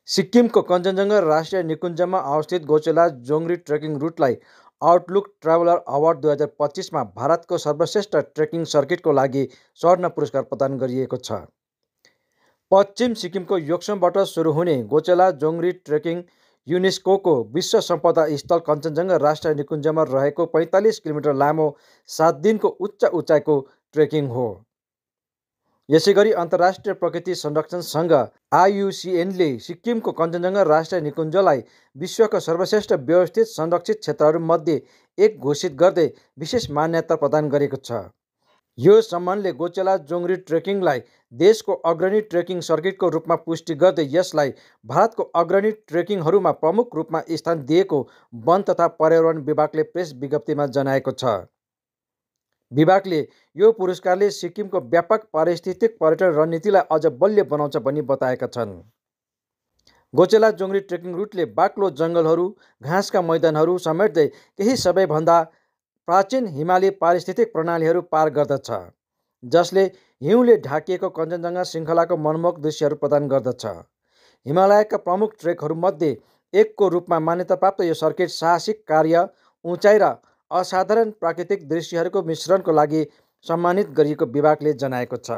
सिक्किमको कञ्चनजङ्घा राष्ट्रिय निकुञ्जमा अवस्थित गोचेला जोङ्री ट्रेकिङ रुटलाई आउटलुक ट्राभलर अवार्ड 2025मा भारतको सर्वश्रेष्ठ ट्रेकिङ सर्किटको लागि स्वर्ण पुरस्कार प्रदान गरिएको छ। पश्चिम सिक्किमको योक्समबाट सुरु हुने गोचेला जोङ्री ट्रेकिङ युनेस्कोको विश्व सम्पदा स्थल कञ्चनजङ्घा राष्ट्रिय निकुञ्जमा रहेको 45 किलोमिटर लामो 7 दिनको उच्च उचाइको ट्रेकिङ हो। यसैगरी अन्तर्राष्ट्रिय प्रकृति संरक्षण सङ्घ IUCNले सिक्किमको कञ्चनजङ्घा राष्ट्रिय निकुञ्जलाई विश्वको सर्वश्रेष्ठ व्यवस्थित संरक्षित क्षेत्रहरूमध्ये एक घोषित गर्दै विशेष मान्यता प्रदान गरेको छ। यो सम्मानले गोचेला जोङ्री ट्रेकिङलाई देशको अग्रणी ट्रेकिङ सर्किटको रूपमा पुष्टि गर्दै यसलाई भारतको अग्रणी ट्रेकिङहरूमा प्रमुख रूपमा स्थान दिएको वन तथा पर्यावरण विभागले प्रेस विज्ञप्तिमा जनाएको छ। विभागले यो पुरस्कारले सिक्किमको व्यापक पारिस्थितिक पर्यटन रणनीतिलाई अझ बलियो बनाउँछ भनी बताएका छन्। गोचेला जोङ्री ट्रेकिङ रुटले बाक्लो जङ्गलहरू, घाँसका मैदानहरू समेट्दै केही सबैभन्दा प्राचीन हिमाली पारिस्थितिक प्रणालीहरू पार गर्दछ, जसले हिउँले ढाकिएको कञ्चनजङ्घा श्रृङ्खलाको मनमोहक दृश्यहरू प्रदान गर्दछ। हिमालयका प्रमुख ट्रेकहरूमध्ये एकको रूपमा मान्यता प्राप्त यो सर्किट साहसिक कार्य, उचाइ र असाधारण प्राकृतिक दृश्यहरूको मिश्रणको लागि सम्मानित गरिएको विभागले जनाएको छ।